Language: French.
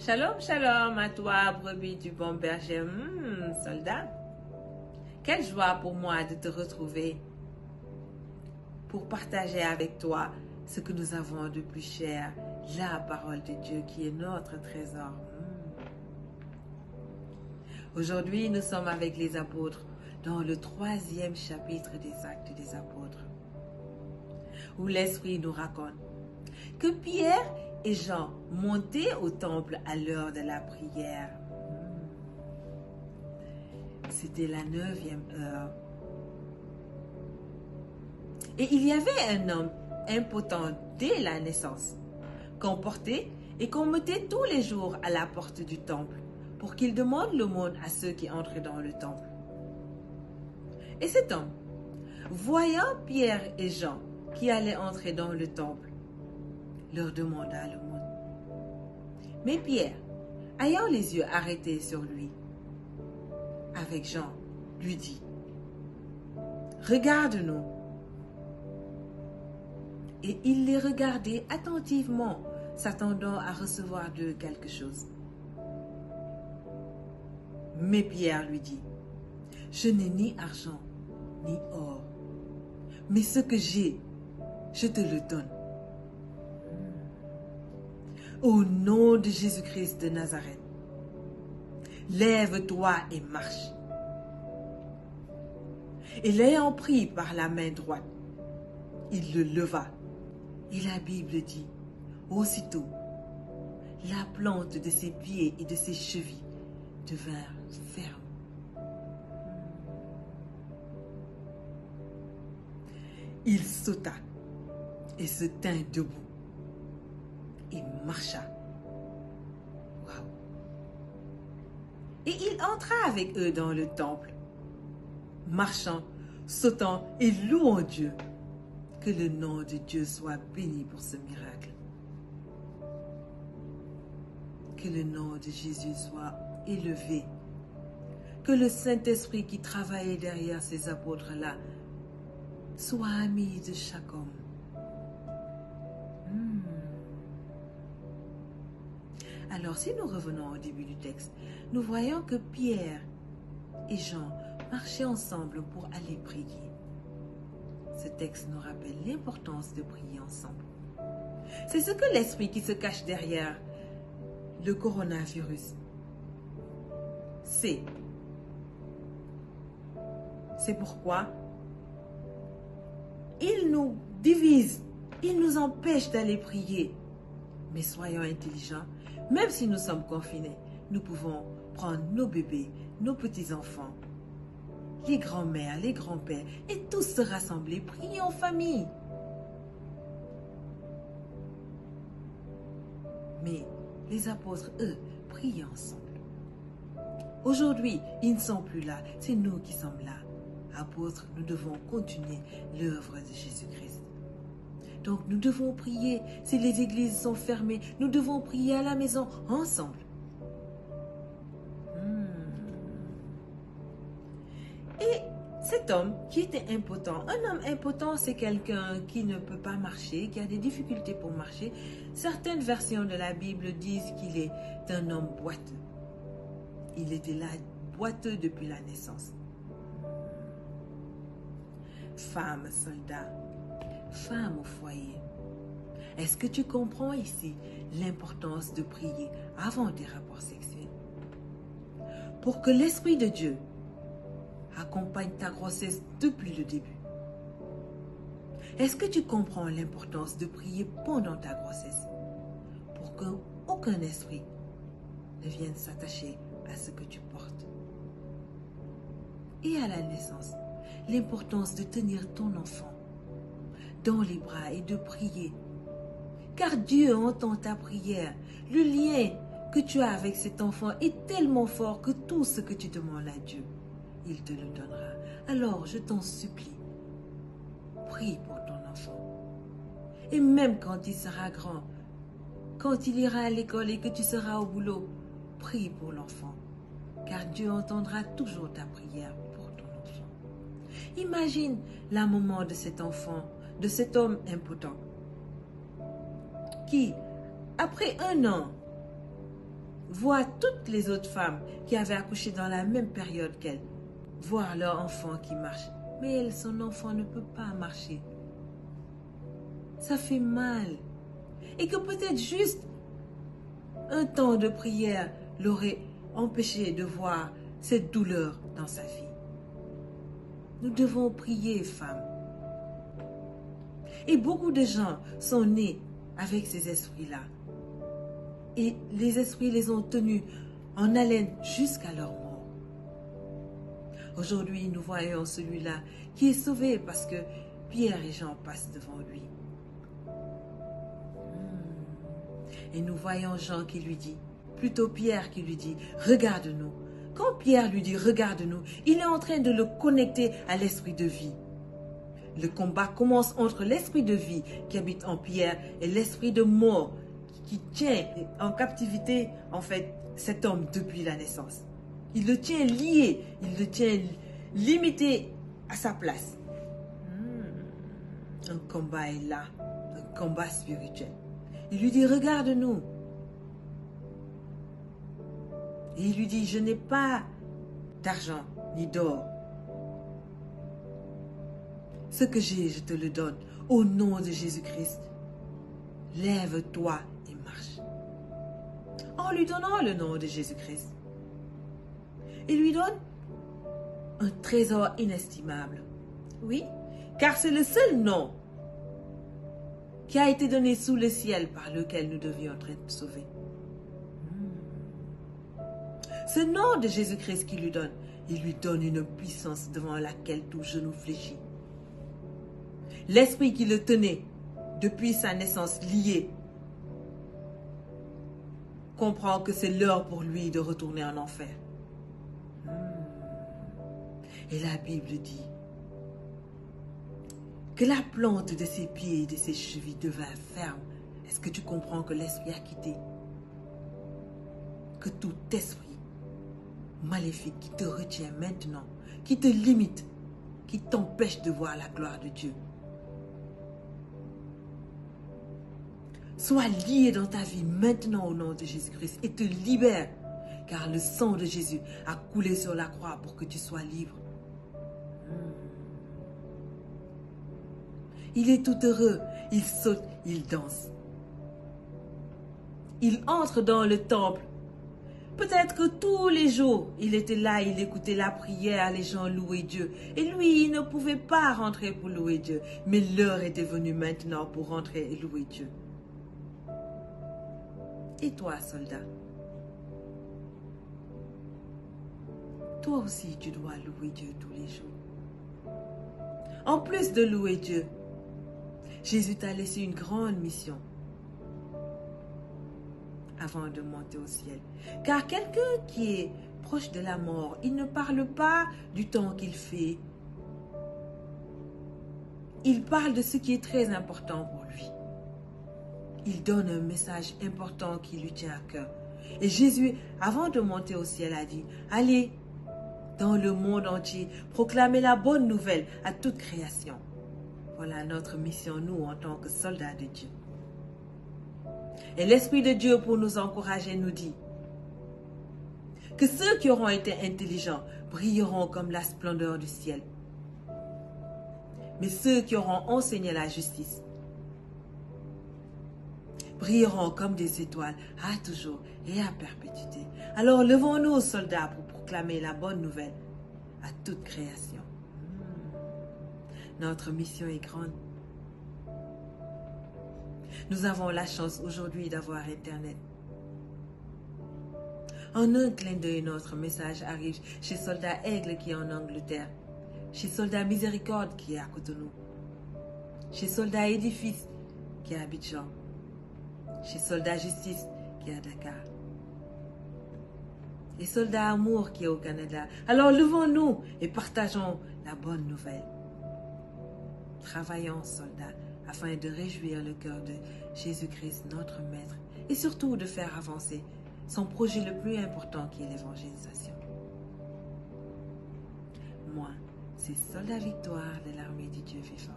Shalom, shalom à toi, brebis du bon berger, soldat. Quelle joie pour moi de te retrouver pour partager avec toi ce que nous avons de plus cher, la parole de Dieu qui est notre trésor. Aujourd'hui, nous sommes avec les apôtres dans le 3e chapitre des Actes des apôtres, où l'Esprit nous raconte que Pierre et Jean montaient au temple à l'heure de la prière. C'était la 9e heure. Et il y avait un homme impotent dès la naissance, qu'on portait et qu'on mettait tous les jours à la porte du temple, pour qu'il demande l'aumône à ceux qui entraient dans le temple. Et cet homme, voyant Pierre et Jean qui allaient entrer dans le temple, leur demanda l'aumône. Mais Pierre, ayant les yeux arrêtés sur lui, avec Jean, lui dit, « Regarde-nous. » Et il les regardait attentivement, s'attendant à recevoir d'eux quelque chose. Mais Pierre lui dit, « Je n'ai ni argent, ni or, mais ce que j'ai, je te le donne. Au nom de Jésus-Christ de Nazareth, lève-toi et marche. » Et l'ayant pris par la main droite, il le leva. Et la Bible dit, aussitôt, la plante de ses pieds et de ses chevilles devinrent fermes. Il sauta et se tint debout et marcha. Waouh! Et il entra avec eux dans le temple, marchant, sautant et louant Dieu. Que le nom de Dieu soit béni pour ce miracle. Que le nom de Jésus soit élevé. Que le Saint-Esprit qui travaillait derrière ces apôtres-là soit ami de chaque homme. Alors, si nous revenons au début du texte, nous voyons que Pierre et Jean marchaient ensemble pour aller prier. Ce texte nous rappelle l'importance de prier ensemble. C'est ce que l'esprit qui se cache derrière le coronavirus sait. C'est pourquoi il nous divise, il nous empêche d'aller prier. Mais soyons intelligents, même si nous sommes confinés, nous pouvons prendre nos bébés, nos petits-enfants, les grands-mères, les grands-pères, et tous se rassembler, prier en famille. Mais les apôtres, eux, priaient ensemble. Aujourd'hui, ils ne sont plus là, c'est nous qui sommes là. Apôtres, nous devons continuer l'œuvre de Jésus-Christ. Donc nous devons prier, si les églises sont fermées, nous devons prier à la maison ensemble. Et cet homme qui était impotent, un homme impotent, c'est quelqu'un qui ne peut pas marcher, qui a des difficultés pour marcher. Certaines versions de la Bible disent qu'il est un homme boiteux. Il était là, boiteux depuis la naissance. Femme soldat, femme au foyer. Est-ce que tu comprends ici l'importance de prier avant des rapports sexuels? Pour que l'Esprit de Dieu accompagne ta grossesse depuis le début. Est-ce que tu comprends l'importance de prier pendant ta grossesse pour qu'aucun esprit ne vienne s'attacher à ce que tu portes? Et à la naissance, l'importance de tenir ton enfant dans les bras et de prier. Car Dieu entend ta prière. Le lien que tu as avec cet enfant est tellement fort que tout ce que tu demandes à Dieu, il te le donnera. Alors, je t'en supplie, prie pour ton enfant. Et même quand il sera grand, quand il ira à l'école et que tu seras au boulot, prie pour l'enfant. Car Dieu entendra toujours ta prière pour ton enfant. Imagine la maman de cet enfant, de cet homme impotent, qui, après 1 an, voient toutes les autres femmes qui avaient accouché dans la même période qu'elle, voir leur enfant qui marche. Mais elle, son enfant ne peut pas marcher. Ça fait mal. Et que peut-être juste un temps de prière l'aurait empêché de voir cette douleur dans sa vie. Nous devons prier, femmes. Et beaucoup de gens sont nés avec ces esprits-là. Et les esprits les ont tenus en haleine jusqu'à leur mort. Aujourd'hui, nous voyons celui-là qui est sauvé parce que Pierre et Jean passent devant lui. Et nous voyons Jean qui lui dit, plutôt Pierre qui lui dit, regarde-nous. Quand Pierre lui dit, regarde-nous, il est en train de le connecter à l'esprit de vie. Le combat commence entre l'esprit de vie qui habite en Pierre et l'esprit de mort qui tient en captivité, en fait, cet homme depuis la naissance. Il le tient lié, il le tient limité à sa place. Un combat est là, un combat spirituel. Il lui dit, regarde-nous. Et il lui dit, je n'ai pas d'argent ni d'or. Ce que j'ai, je te le donne. Au nom de Jésus-Christ, lève-toi et marche. En lui donnant le nom de Jésus-Christ, il lui donne un trésor inestimable. Oui, car c'est le seul nom qui a été donné sous le ciel par lequel nous devions être sauvés. Ce nom de Jésus-Christ qu'il lui donne, il lui donne une puissance devant laquelle tout genou fléchit. L'esprit qui le tenait depuis sa naissance lié comprend que c'est l'heure pour lui de retourner en enfer. Et la Bible dit que la plante de ses pieds et de ses chevilles devint ferme. Est-ce que tu comprends que l'esprit a quitté? Que tout esprit maléfique qui te retient maintenant, qui te limite, qui t'empêche de voir la gloire de Dieu, soit lié dans ta vie maintenant au nom de Jésus-Christ et te libère, car le sang de Jésus a coulé sur la croix pour que tu sois libre. Il est tout heureux, il saute, il danse. Il entre dans le temple. Peut-être que tous les jours, il était là, il écoutait la prière, les gens louaient Dieu. Et lui, il ne pouvait pas rentrer pour louer Dieu. Mais l'heure était venue maintenant pour rentrer et louer Dieu. Et toi, soldat? Toi aussi, tu dois louer Dieu tous les jours. En plus de louer Dieu, Jésus t'a laissé une grande mission avant de monter au ciel. Car quelqu'un qui est proche de la mort, il ne parle pas du temps qu'il fait. Il parle de ce qui est très important pour lui. Il donne un message important qui lui tient à cœur. Et Jésus, avant de monter au ciel, a dit, allez dans le monde entier, proclamez la bonne nouvelle à toute création. Voilà notre mission, nous, en tant que soldats de Dieu. Et l'Esprit de Dieu, pour nous encourager, nous dit que ceux qui auront été intelligents brilleront comme la splendeur du ciel. Mais ceux qui auront enseigné la justice brilleront comme des étoiles à toujours et à perpétuité. Alors levons-nous, soldats, pour proclamer la bonne nouvelle à toute création. Notre mission est grande. Nous avons la chance aujourd'hui d'avoir Internet. En un clin d'œil, notre message arrive chez Soldat Aigle qui est en Angleterre, chez Soldat Miséricorde qui est à Cotonou, chez Soldat Édifice qui est à Abidjan, chez Soldat Justice qui est à Dakar, et Soldat Amour qui est au Canada. Alors levons-nous et partageons la bonne nouvelle. Travaillons, soldats, afin de réjouir le cœur de Jésus-Christ, notre Maître, et surtout de faire avancer son projet le plus important qui est l'évangélisation. Moi, c'est Soldat Victoire de l'armée du Dieu vivant.